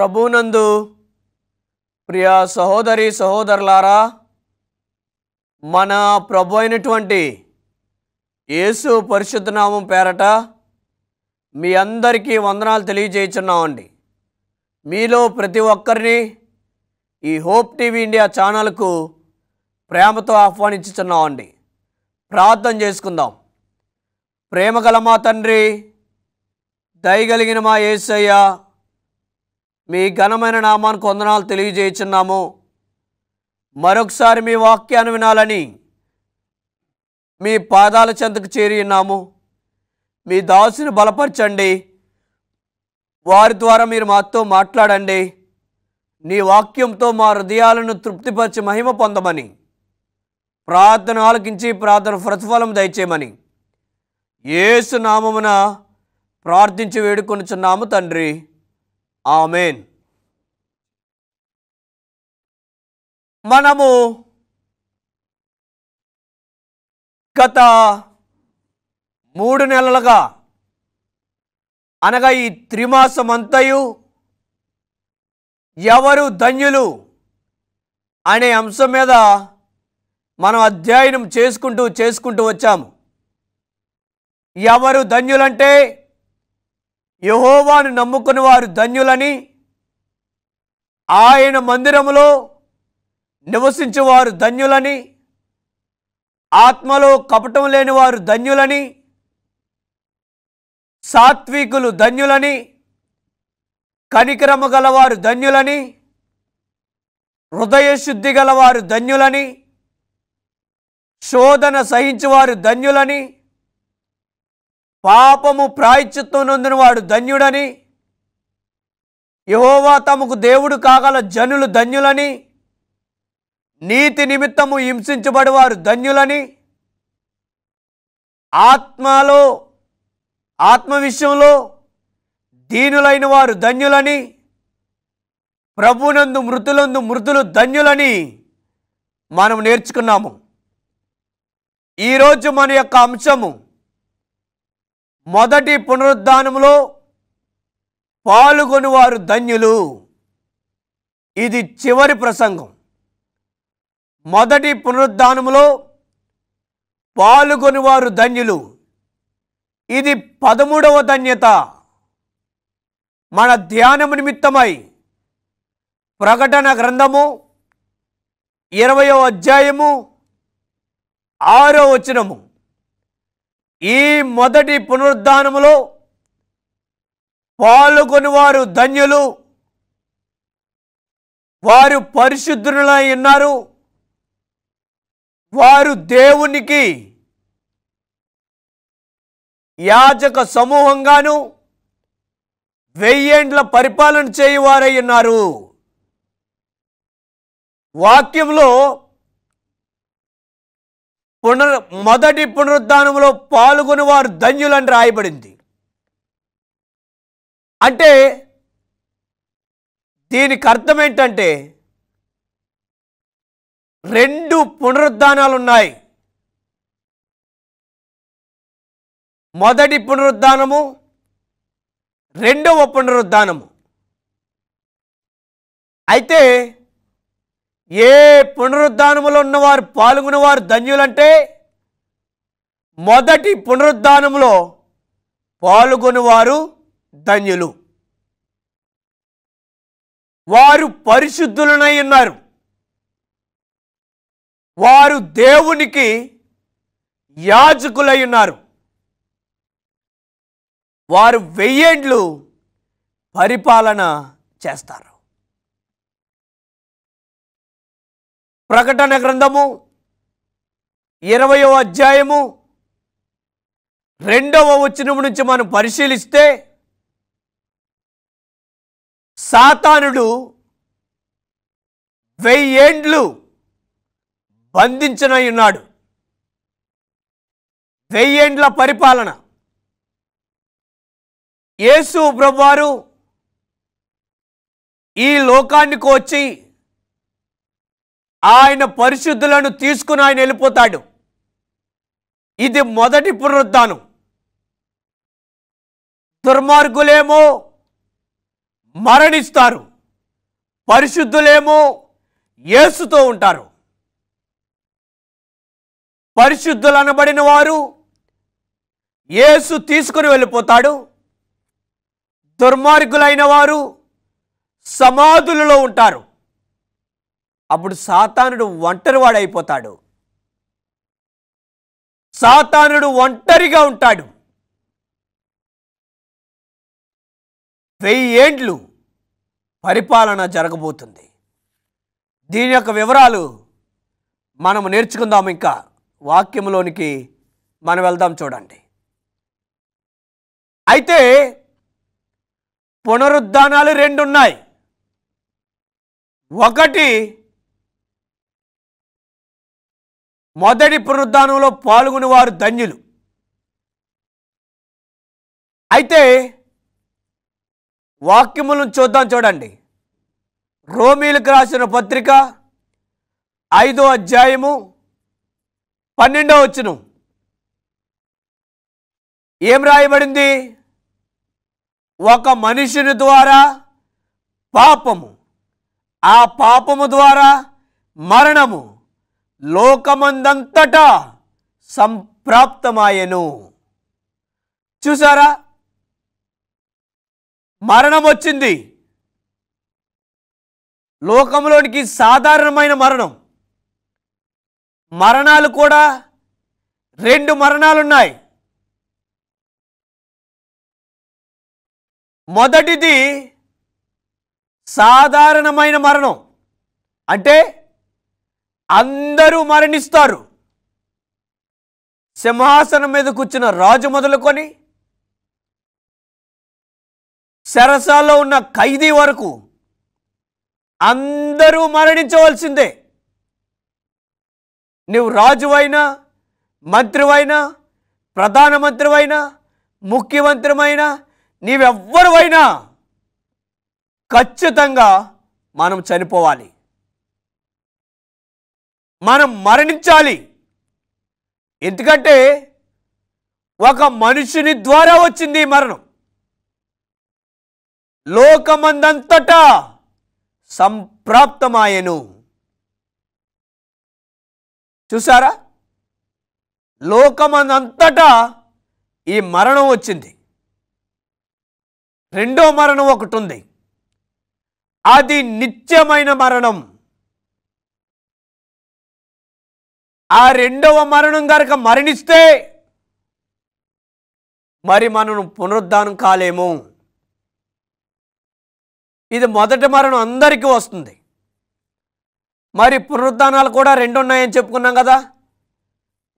ప్రభునందు ప్రియ సహోదరి సహోదరులారా, మన ప్రభు అయినటువంటి యేసు పరిశుద్ధ నామం పేరట మీ అందరికీ వందనాలు తెలియజేస్తున్నామండి. మీలో ప్రతి ఒక్కరిని ఈ హోప్ టీవీ ఇండియా ఛానల్కు ప్రేమతో ఆహ్వానించుతున్నామండి. ప్రార్థన చేసుకుందాం. ప్రేమగల మా తండ్రి, దయగలిగిన మా యేసయ్య, మీ ఘనమైన నామానికి వందనాలు తెలియజేస్తున్నాము. మరొకసారి మీ వాక్యాన్ని వినాలని మీ పాదాల చెంతకు చేరి ఉన్నాము. మీ దాసుని బలపరచండి. వారి ద్వారా మీరు మాతో మాట్లాడండి. నీ వాక్యంతో మా హృదయాలను తృప్తిపరిచి మహిమ పొందమని, ప్రార్థన ఆలకించి ప్రార్థన ప్రతిఫలం దయచేయమని యేసు నామమున ప్రార్థించి వేడుకొనుచున్నాము తండ్రి. ఆమేన్. మనము గత 3 నెలలుగా అనగా ఈ త్రిమాసమంతయు ఎవరు ధన్యులు అనే అంశం మీద మనం అధ్యయనం చేసుకుంటూ వచ్చాము. ఎవరు ధన్యులంటే యెహోవాను నమ్ముకుని వారు ధన్యులని, ఆయన మందిరములో నివసించువారు ధన్యులని, ఆత్మలో కపటం లేని వారు ధన్యులని, సాత్వికులు ధన్యులని, కనికరము గలవారు ధన్యులని, హృదయశుద్ధి గలవారు ధన్యులని, శోధన సహించువారు ధన్యులని, పాపము ప్రాయశ్చిత్తం నొందిన వాడు ధన్యుడని, యెహోవా తమకు దేవుడు కాగల జనులు ధన్యులని, నీతి నిమిత్తము హింసించబడివారు ధన్యులని, ఆత్మ విషయంలో దీనులైన వారు ధన్యులని, ప్రభునందు మృతులు ధన్యులని మనం నేర్చుకున్నాము. ఈరోజు మన యొక్క అంశము మొదటి పునరుద్ధానములో పాల్గొనివారు ధన్యులు. ఇది చివరి ప్రసంగం. మొదటి పునరుద్ధానములో పాల్గొనివారు ధన్యులు. ఇది 13వ ధన్యత. మన ధ్యానము నిమిత్తమై ప్రకటన గ్రంథము 20వ అధ్యాయము 6వ వచనము. ఈ మొదటి పునరుద్ధానములో పాల్గొనివారు ధన్యులు, వారు పరిశుద్ధులై ఉన్నారు, వారు దేవునికి యాజక సమూహంగాను 1000 ఏండ్ల పరిపాలన చేయువారై ఉన్నారు. వాక్యంలో మొదటి పునరుద్ధానంలో పాల్గొని వారు ధన్యులని రాయబడింది. అంటే దీనికి అర్థం ఏంటంటే 2 పునరుద్ధానాలు ఉన్నాయి. మొదటి పునరుద్ధానము, 2వ పునరుద్ధానము. అయితే ఏ పునరుద్ధానములో ఉన్నవారు పాల్గొనేవారు ధన్యులంటే మొదటి పునరుద్ధానములో పాల్గొనేవారు ధన్యులు. వారు పరిశుద్ధులై ఉన్నారు, వారు దేవునికి యాజకులై ఉన్నారు, వారు 1000 ఏండ్లు పరిపాలన చేస్తారు. ప్రకటన గ్రంథము 20వ అధ్యాయము 2వ వచనం నుంచి మనం పరిశీలిస్తే సాతానుడు 1000 ఏండ్లు బంధించనై ఉన్నాడు. 1000 ఏండ్ల పరిపాలన. యేసు ప్రభువారు ఈ లోకానికి వచ్చి ఆయన పరిశుద్ధులను తీసుకుని ఆయన వెళ్ళిపోతాడు. ఇది మొదటి పునరుద్ధానం. దుర్మార్గులేమో మరణిస్తారు, పరిశుద్ధులేమో యేసుతో ఉంటారు. పరిశుద్ధులు అనబడిన వారు యేసు తీసుకుని వెళ్ళిపోతాడు. దుర్మార్గులైన వారు సమాధులలో ఉంటారు. అప్పుడు సాతానుడు ఒంటరివాడైపోతాడు. సాతానుడు ఒంటరిగా ఉంటాడు. 1000 ఏండ్లు పరిపాలన జరగబోతుంది. దీని యొక్క వివరాలు మనం నేర్చుకుందాం. ఇంకా వాక్యంలోనికి మనం వెళ్దాం. చూడండి. అయితే పునరుద్ధానాలు 2 ఉన్నాయి. ఒకటి, మొదటి పునరుద్ధానంలో పాల్గొని వారు ధన్యులు. అయితే వాక్యములను చూద్దాం. చూడండి. రోమీలకు రాసిన పత్రిక 5వ అధ్యాయము 12వ వచనం ఏం రాయబడింది? ఒక మనుషుని ద్వారా పాపము, ఆ పాపము ద్వారా మరణము లోకమందంతటా సంప్రాప్తమాయెను. చూసారా? మరణం వచ్చింది లోకంలోనికి. సాధారణమైన మరణం. మరణాలు కూడా 2 మరణాలున్నాయి. మొదటిది సాధారణమైన మరణం, అంటే అందరూ మరణిస్తారు. సింహాసనం మీద కూర్చున్న రాజు మొదలుకొని చెరసాల్లో ఉన్న ఖైదీ వరకు అందరూ మరణించవలసిందే. నువ్వు రాజువైనా, మంత్రివైనా, ప్రధానమంత్రివైనా, ముఖ్యమంత్రివైనా, నీవెవ్వరువైనా ఖచ్చితంగా మనం చనిపోవాలి. మనం మరణించాలి. ఎందుకంటే ఒక మనుషుని ద్వారా వచ్చింది ఈ మరణం. లోకమందంతటా సంప్రాప్తమాయెను. చూసారా? లోకమందంతటా ఈ మరణం వచ్చింది. రెండో మరణం ఒకటి ఉంది. అది నిత్యమైన మరణం. ఆ రెండవ మరణం కనుక మరణిస్తే మరి మనం పునరుద్ధానం కాలేము. ఇది మొదటి మరణం అందరికీ వస్తుంది. మరి పునరుద్ధానాలు కూడా 2 ఉన్నాయని చెప్పుకున్నాం కదా.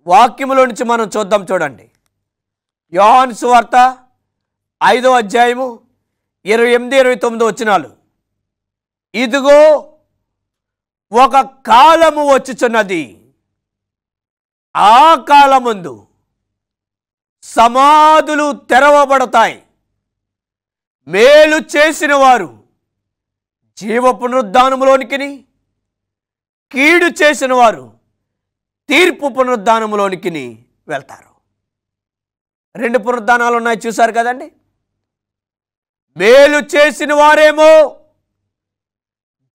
వాక్యములో నుంచి మనం చూద్దాం. చూడండి. యోహాను సువార్త 5వ అధ్యాయము 28-29 వచనాలు. ఇదిగో ఒక కాలము వచ్చుచున్నది, ఆ కాలమందు సమాధులు తెరవబడతాయి, మేలు చేసిన వారు జీవ పునరుద్ధానములోనికి, కీడు చేసిన వారు తీర్పు పునరుద్ధానములోనికి వెళ్తారు. 2 పునరుద్ధానాలు ఉన్నాయి. చూశారు కదండి. మేలు చేసిన వారేమో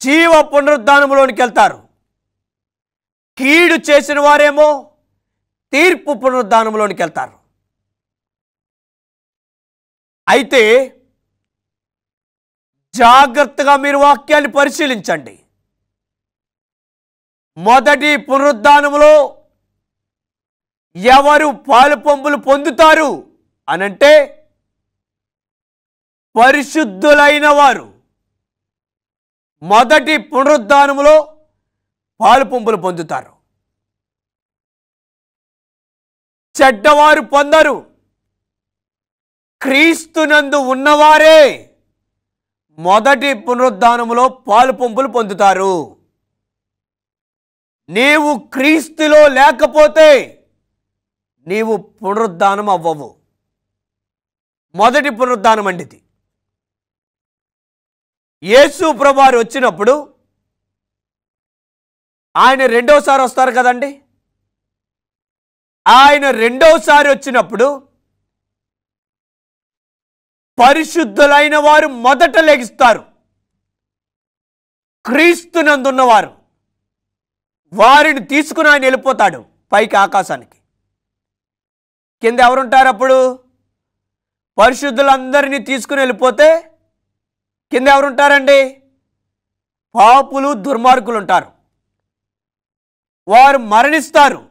జీవ పునరుద్ధానములోనికి వెళ్తారు, కీడు చేసిన వారేమో తీర్పు పునరుద్ధానములోనికి వెళ్తారు. అయితే జాగ్రత్తగా మీరు వాక్యాన్ని పరిశీలించండి. మొదటి పునరుద్ధానములో ఎవరు పాలు పంపులు పొందుతారు అనంటే పరిశుద్ధులైన వారు మొదటి పునరుద్ధానములో పాలు పంపులు పొందుతారు. చెడ్డవారు పొందరు. క్రీస్తునందు ఉన్నవారే మొదటి పునరుద్ధానములో పాలు పంపులు పొందుతారు. నీవు క్రీస్తులో లేకపోతే నీవు పునరుద్ధానం అవ్వవు. మొదటి పునరుద్ధానం అండిది. యేసు ప్రభువారు వచ్చినప్పుడు ఆయన రెండోసారి వస్తారు కదండి. ఆయన రెండోసారి వచ్చినప్పుడు పరిశుద్ధులైన వారు మొదట లెగిస్తారు. క్రీస్తునందున్నవారు వారిని తీసుకుని ఆయన వెళ్ళిపోతాడు పైకి ఆకాశానికి. కింద ఎవరుంటారు అప్పుడు? పరిశుద్ధులందరినీ తీసుకుని వెళ్ళిపోతే కింద ఎవరుంటారండి? పాపులు, దుర్మార్గులు ఉంటారు. వారు మరణిస్తారు,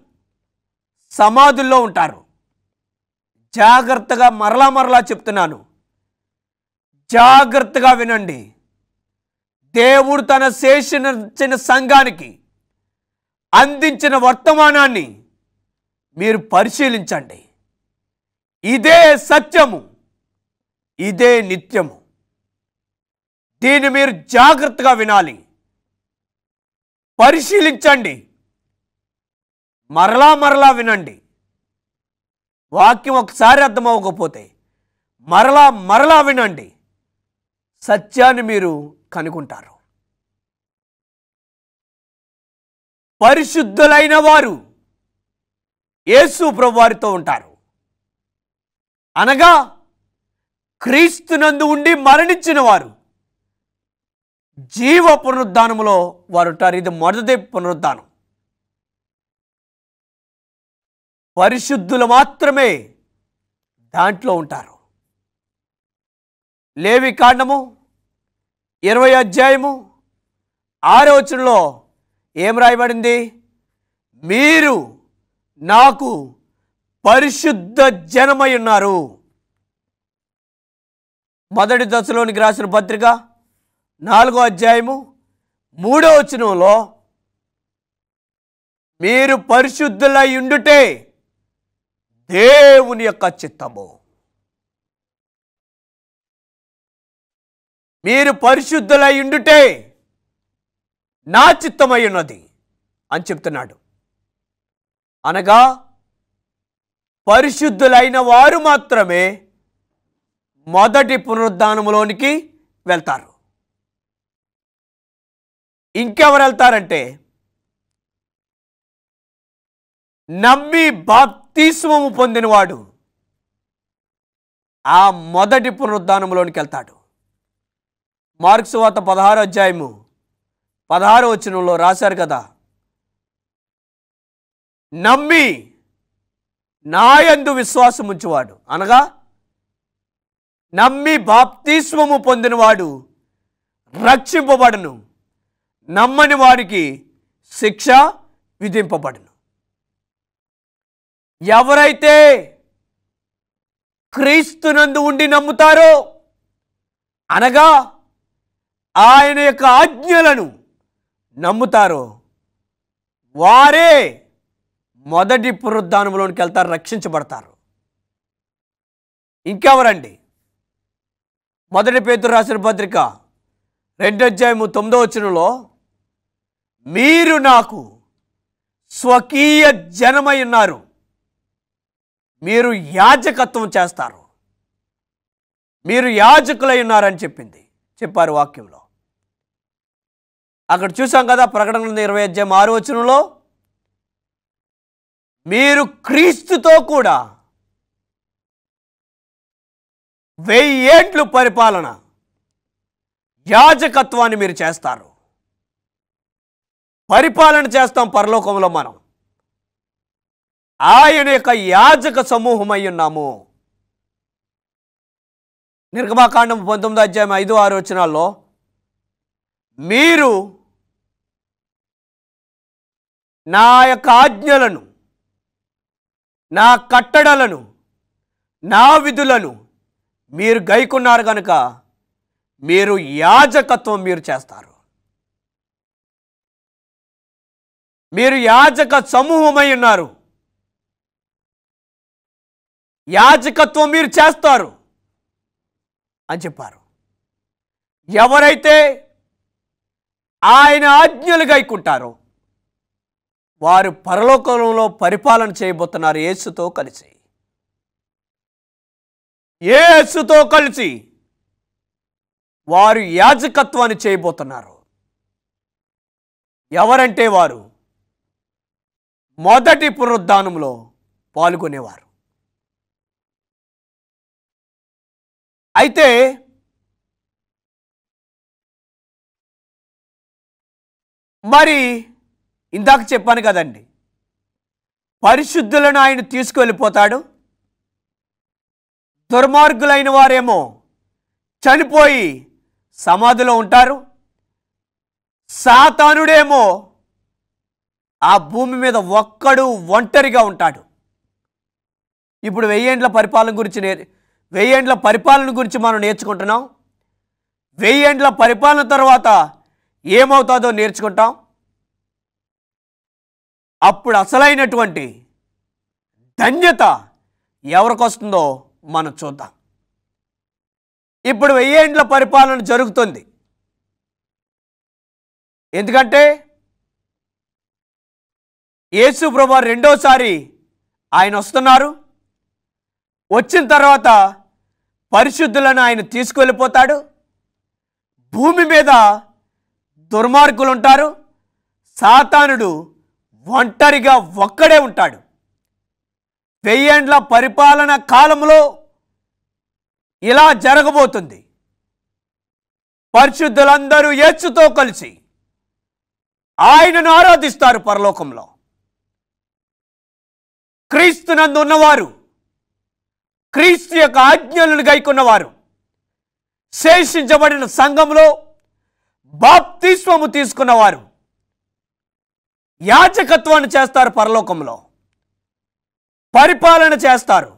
సమాధుల్లో ఉంటారు. జాగ్రత్తగా మరలా చెప్తున్నాను, జాగ్రత్తగా వినండి. దేవుడు తన శేషించిన సంఘానికి అందించిన వర్తమానాన్ని మీరు పరిశీలించండి. ఇదే సత్యము, ఇదే నిత్యము. దీన్ని మీరు జాగ్రత్తగా వినాలి, పరిశీలించండి, మరలా వినండి. వాక్యం ఒకసారి అర్థమవ్వకపోతే మరలా వినండి, సత్యాన్ని మీరు కనుగొంటారు. పరిశుద్ధులైన వారు యేసు ప్రభువారితో ఉంటారు. అనగా క్రీస్తునందు ఉండి మరణించిన వారు జీవ పునరుద్ధానములో వారు ఉంటారు. ఇది మొదటి పునరుద్ధానం. పరిశుద్ధులు మాత్రమే దాంట్లో ఉంటారు. లేవి కాండము 20వ అధ్యాయము 6వ వచనంలో ఏం రాయబడింది? మీరు నాకు పరిశుద్ధ జనమై ఉన్నారు. మొదటి దశలోనికి రాసిన పత్రిక 4వ అధ్యాయము 3వ వచనంలో మీరు పరిశుద్ధులై ఉండుటే దేవుని యొక్క చిత్తము. మీరు పరిశుద్ధులై ఉండుటే నా చిత్తమై ఉన్నది అని చెప్తున్నాడు. అనగా పరిశుద్ధులైన వారు మాత్రమే మొదటి పునరుద్ధానములోనికి వెళ్తారు. ఇంకెవరు వెళ్తారంటే నమ్మి బాప్తిస్మము పొందినవాడు ఆ మొదటి పునరుద్ధానంలోనికి వెళ్తాడు. మార్కు సువార్త 16వ అధ్యాయము 16వ వచనంలో రాశారు కదా, నమ్మి నాయందు విశ్వాసం ఉంచువాడు, అనగా నమ్మి బాప్తిస్మము పొందినవాడు రక్షింపబడును, నమ్మని వారికి శిక్ష విధింపబడును. ఎవరైతే క్రీస్తునందు ఉండి నమ్ముతారో, అనగా ఆయన యొక్క ఆజ్ఞలను నమ్ముతారో, వారే మొదటి పునరుద్ధానంలోనికి వెళ్తారు, రక్షించబడతారు. ఇంకెవరండి? మొదటి పేతురు రాసిన పత్రిక 2వ అధ్యాయము 9వ వచనంలో మీరు నాకు స్వకీయ జనమై ఉన్నారు, మీరు యాజకత్వం చేస్తారు, మీరు యాజకులై ఉన్నారని చెప్పారు వాక్యంలో. అక్కడ చూసాం కదా, ప్రకటన 20వ అధ్యాయం 6వ వచనంలో మీరు క్రీస్తుతో కూడా 1000 ఏండ్లు పరిపాలన, యాజకత్వాన్ని మీరు చేస్తారు. పరిపాలన చేస్తాం పరలోకంలో. మనం ఆయన యొక్క యాజక సమూహమై ఉన్నాము. నిర్గమాకాండం 19వ అధ్యాయం 5, 6 వచనాల్లో మీరు నా యొక్క ఆజ్ఞలను, నా కట్టడలను, నా విధులను మీరు గైకున్నారు కనుక మీరు యాజకత్వం మీరు చేస్తారు. మీరు యాజక సమూహమై ఉన్నారు, యాజకత్వం మీరు చేస్తారు అని చెప్పారు. ఎవరైతే ఆయన ఆజ్ఞలు గైకుంటారో వారు పరలోకంలో పరిపాలన చేయబోతున్నారు యేసుతో కలిసి. యేసుతో కలిసి వారు యాజకత్వాన్ని చేయబోతున్నారు. ఎవరంటే వారు మొదటి పునరుద్ధానంలో పాల్గొనేవారు. అయితే మరి ఇందాక చెప్పాను కదండి, పరిశుద్ధులను ఆయన తీసుకువెళ్ళిపోతాడు, దుర్మార్గులైన వారేమో చనిపోయి సమాధిలో ఉంటారు, సాతానుడేమో ఆ భూమి మీద ఒంటరిగా ఉంటాడు. ఇప్పుడు 1000 ఏండ్ల పరిపాలన గురించి మనం నేర్చుకుంటున్నాం. 1000 ఏండ్ల పరిపాలన తర్వాత ఏమవుతుందో నేర్చుకుంటాం. అప్పుడు అసలైనటువంటి ధన్యత ఎవరికి వస్తుందో మనం చూద్దాం. ఇప్పుడు 1000 ఏండ్ల పరిపాలన జరుగుతుంది. ఎందుకంటే యేసు ప్రభువు రెండోసారి ఆయన వస్తున్నారు. వచ్చిన తర్వాత పరిశుద్ధులను ఆయన తీసుకువెళ్ళిపోతాడు. భూమి మీద దుర్మార్గులు ఉంటారు, సాతానుడు ఒంటరిగా ఒక్కడే ఉంటాడు. 1000 ఏండ్ల పరిపాలన కాలంలో ఇలా జరగబోతుంది. పరిశుద్ధులందరూ యేసుతో కలిసి ఆయనను ఆరాధిస్తారు పరలోకంలో. క్రీస్తునందు ఉన్నవారు, క్రీస్తు యొక్క ఆజ్ఞలను గైకొన్నవారు శేషించబడిన సంఘంలో బాప్తిస్మము తీసుకున్నవారు యాజకత్వాన్ని చేస్తారు, పరలోకంలో పరిపాలన చేస్తారు.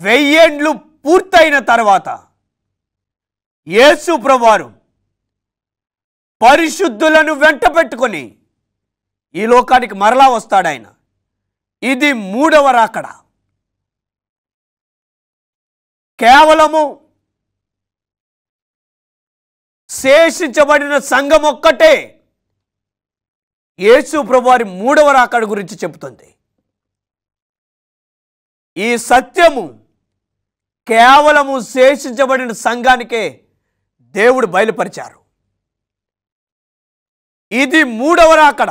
1000 ఏండ్లు పూర్తయిన తర్వాత యేసు ప్రభువారు పరిశుద్ధులను వెంట పెట్టుకొని ఈ లోకానికి మరలా వస్తాడు ఆయన. ఇది 3వ రాకడ. కేవలము శేషించబడిన సంఘం ఒక్కటే యేసు ప్రభువారి 3వ రాకడ గురించి చెబుతుంది. ఈ సత్యము కేవలము శేషించబడిన సంఘానికే దేవుడు బయలుపరిచారు. ఇది 3వ రాకడ.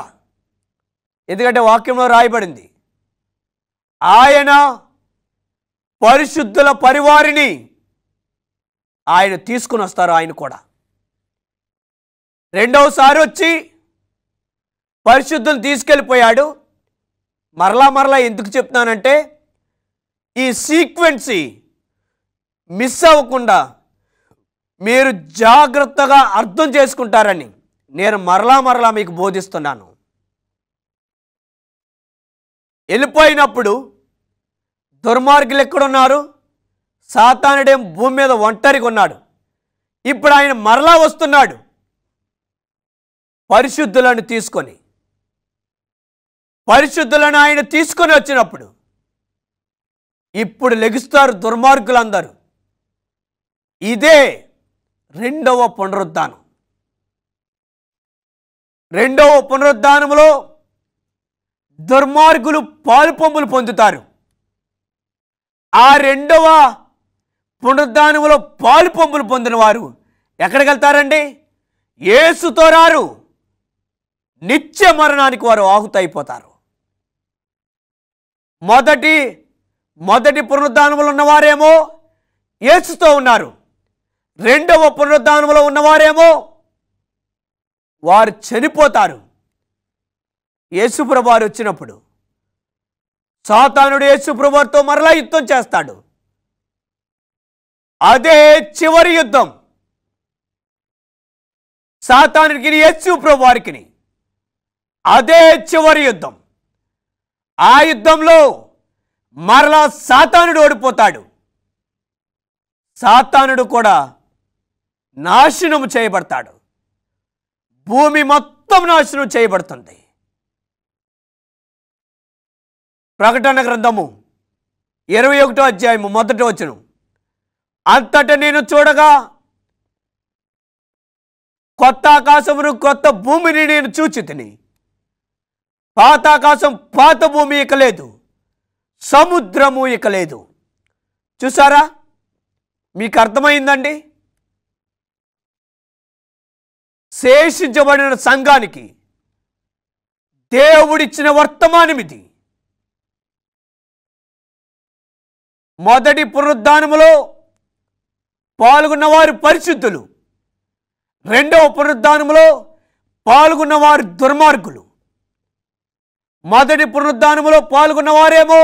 ఎందుకంటే వాక్యంలో రాయబడింది, ఆయన పరిశుద్ధుల పరివారిని ఆయన తీసుకుని వస్తారు. ఆయన కూడా రెండవసారి వచ్చి పరిశుద్ధులను తీసుకెళ్ళిపోయాడు. మరలా ఎందుకు చెప్తున్నానంటే, ఈ సీక్వెన్సీ మిస్ అవ్వకుండా మీరు జాగ్రత్తగా అర్థం చేసుకుంటారని నేను మరలా మీకు బోధిస్తున్నాను. వెళ్ళిపోయినప్పుడు దుర్మార్గులు ఎక్కడున్నారు? సాతానుడేం భూమి మీద ఒంటరిగా ఉన్నాడు. ఇప్పుడు ఆయన మరలా వస్తున్నాడు పరిశుద్ధులను తీసుకొని. పరిశుద్ధులను ఆయన తీసుకొని వచ్చినప్పుడు ఇప్పుడు లెగుస్తారు దుర్మార్గులందరూ. ఇదే రెండవ పునరుద్ధానం. రెండవ పునరుద్ధానములో దుర్మార్గులు పాలుపొంపులు పొందుతారు. ఆ రెండవ పునరుద్ధానములో పాలుపొంపులు పొందిన వారు ఎక్కడికి వెళ్తారండి? యేసుతో రారు. నిత్య మరణానికి వారు ఆహుతైపోతారు. మొదటి పునరుద్ధానములో ఉన్నవారేమో యేసుతో ఉన్నారు. రెండవ పునరుద్ధానములో ఉన్నవారేమో వారు చనిపోతారు. యేసుప్రభు వారు వచ్చినప్పుడు సాతానుడు యేసుప్రభుతో మరలా యుద్ధం చేస్తాడు. అదే చివరి యుద్ధం. సాతానుడికి యేసుప్రభు వారికి అదే చివరి యుద్ధం. ఆ యుద్ధంలో మరలా సాతానుడు ఓడిపోతాడు. సాతానుడు కూడా నాశనం చేయబడతాడు. భూమి మొత్తం నాశనం చేయబడుతుంది. ప్రకటన గ్రంథము 21వ అధ్యాయము 1వ వచనం, అంతట నేను చూడగా కొత్త ఆకాశమును కొత్త భూమిని నేను చూచితిని. పాత ఆకాశం పాత భూమి ఇక లేదు, సముద్రము ఇక లేదు. చూసారా? మీకు అర్థమైందండి? శేషించబడిన సంఘానికి దేవుడిచ్చిన వర్తమానం ఇది. మొదటి పునరుద్ధానములో పాల్గొన్నవారు పరిశుద్ధులు. రెండవ పునరుద్ధానములో పాల్గొన్నవారు దుర్మార్గులు. మొదటి పునరుద్ధానములో పాల్గొన్నవారేమో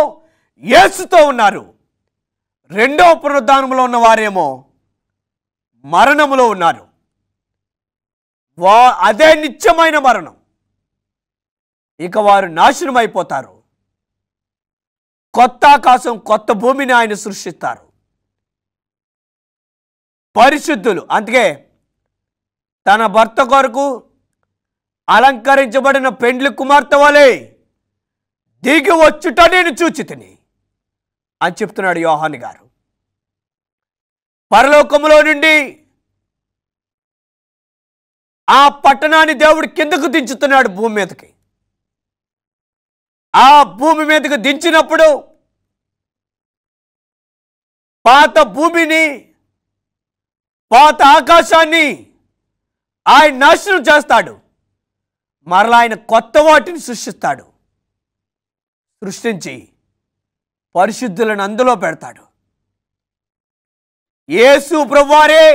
యేసుతో ఉన్నారు. రెండవ పునరుద్ధానములో ఉన్నవారేమో మరణములో ఉన్నారు. అదే నిత్యమైన మరణం. ఇక వారు నాశనం అయిపోతారు. కొత్త ఆకాశం కొత్త భూమిని ఆయన సృష్టిస్తారు. పరిశుద్ధులు అందుకే తన భర్త కొరకు అలంకరించబడిన పెండ్లి కుమార్తె వలె దిగి వచ్చుట నేను చూచితిని అని చెప్తున్నాడు యోహాను గారు. పరలోకములో నుండి ఆ పట్టణాన్ని దేవుడు కిందకు దించుతున్నాడు భూమి మీదకి. ఆ భూమి మీదకి దించినప్పుడు పాత భూమిని పాత ఆకాశాన్ని ఆయన నాశనం చేస్తాడు. మరలా ఆయన కొత్త వాటిని సృష్టిస్తాడు. సృష్టించి పరిశుద్ధులను అందులో పెడతాడు. యేసు ప్రభువారే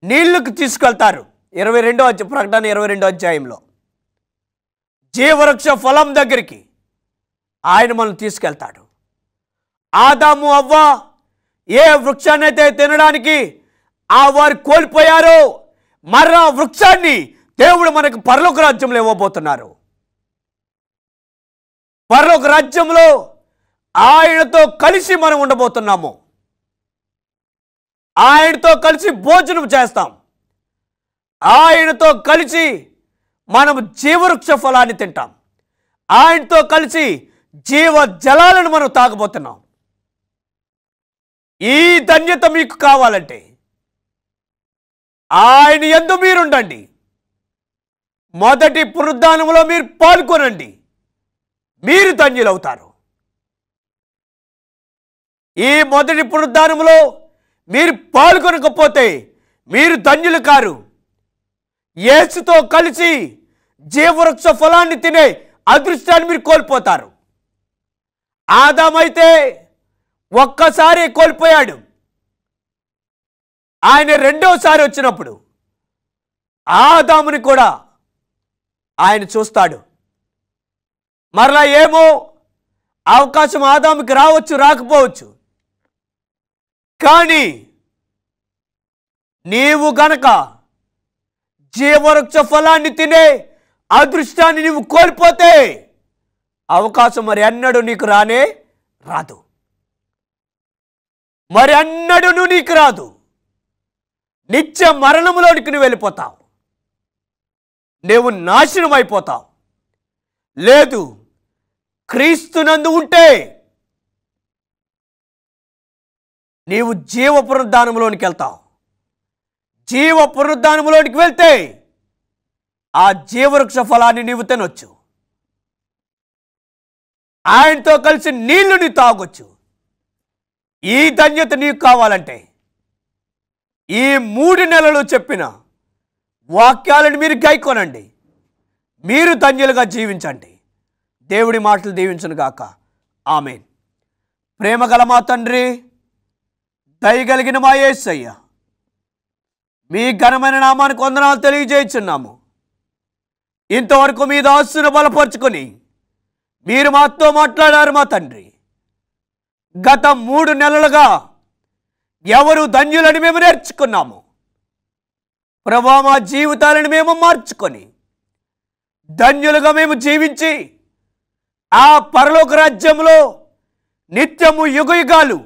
నీళ్లకు తీసుకెళ్తారు. 22వ ప్రకటన 22వ అధ్యాయంలో జీవవృక్ష ఫలం దగ్గరికి ఆయన మనల్ని తీసుకెళ్తాడు. ఆదాము అవ్వ ఏ వృక్షాన్ని అయితే తినడానికి వారు కోల్పోయారో మరణ వృక్షాన్ని దేవుడు మనకు పరలోక రాజ్యంలో ఇవ్వబోతున్నారు. పరలోక రాజ్యంలో ఆయనతో కలిసి మనం ఉండబోతున్నాము. ఆయనతో కలిసి భోజనం చేస్తాం. ఆయనతో కలిసి మనం జీవవృక్ష ఫలాన్ని తింటాం. ఆయనతో కలిసి జీవ జలాలను మనం తాగబోతున్నాం. ఈ ధన్యత మీకు కావాలంటే ఆయన యందు మీరుండండి. మొదటి పునరుద్ధానములో మీరు పాల్గొనండి. మీరు ధన్యులవుతారు. ఈ మొదటి పునరుద్ధానములో మీరు పాల్గొనకపోతే మీరు ధన్యులు కారు. యేసుతో కలిసి జీవవృక్ష ఫలాన్ని తినే అదృష్టాన్ని మీరు కోల్పోతారు. ఆదామైతే ఒక్కసారి కోల్పోయాడు. ఆయన రెండోసారి వచ్చినప్పుడు ఆదాముని కూడా ఆయన చూస్తాడు. మరలా ఏమో అవకాశం ఆదాముకి రావచ్చు, రాకపోవచ్చు. కానీ నీవు గనక జీవవృక్ష ఫలాన్ని తినే అదృష్టాన్ని నీవు కోల్పోతే అవకాశం మరి అన్నడు నీకు రానే రాదు. మరి అన్నడు నీకు రాదు. నిత్య మరణములోనికి నువ్వు వెళ్ళిపోతావు. నీవు నాశనం అయిపోతావు. లేదు, క్రీస్తునందు ఉంటే నీవు జీవ పునరుద్ధానములోనికి వెళ్తావు. జీవ పునరుద్ధానములోనికి వెళ్తే ఆ జీవవృక్ష ఫలాన్ని నీవు తినొచ్చు. ఆయనతో కలిసి నీళ్లు నీ తాగొచ్చు. ఈ ధన్యత నీకు కావాలంటే ఈ 3 నెలలు చెప్పిన వాక్యాలను మీరు గైకొనండి. మీరు ధన్యులుగా జీవించండి. దేవుడి మాటలు దీవించును గాక. ఆమేన్. ప్రేమగల మా తండ్రి, దయగలిగిన మా యేసయ్య, మీ ఘనమైన నామానికి వందనాలు తెలియజేస్తున్నాము. ఇంతవరకు మీ దాసును బలపరుచుకొని మీరు మాతో మాట్లాడారు మా తండ్రి. గత 3 నెలలుగా ఎవరు ధన్యులని మేము నేర్చుకున్నాము. ప్రభువా, మా జీవితాలను మేము మార్చుకొని ధన్యులుగా మేము జీవించి ఆ పరలోక రాజ్యంలో నిత్యము యుగయుగాలు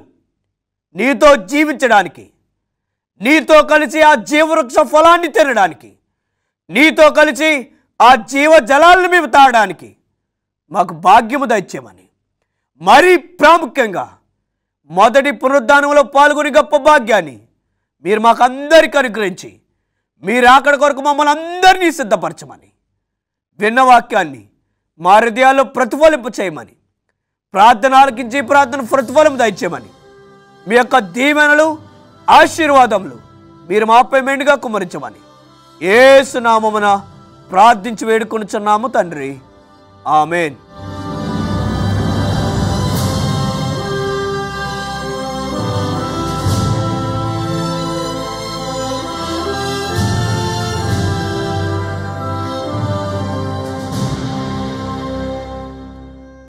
నీతో జీవించడానికి, నీతో కలిసి ఆ జీవవృక్ష ఫలాన్ని తినడానికి, నీతో కలిసి ఆ జీవ జలాలను మేము తాగడానికి మాకు భాగ్యము దయచేయమని, మరీ ప్రాముఖ్యంగా మొదటి పునరుద్ధానంలో పాల్గొని గొప్ప భాగ్యాన్ని మీరు మాకు అందరికీ అనుగ్రహించి మీరు అక్కడి కొరకు మమ్మల్ని అందరినీ సిద్ధపరచమని, విన్న వాక్యాన్ని మా హృదయాల్లో ప్రతిఫలింపు చేయమని, ప్రార్థన ఆలకించి ప్రార్థన ప్రతిఫలం దయచేయమని, మీ యొక్క దీవెనలు ఆశీర్వాదములు మీరు మాపై మెండుగా కుమ్మరించమని యేసు నామమున ప్రార్థించి వేడుకొనుచున్నాము తండ్రి. ఆమేన్.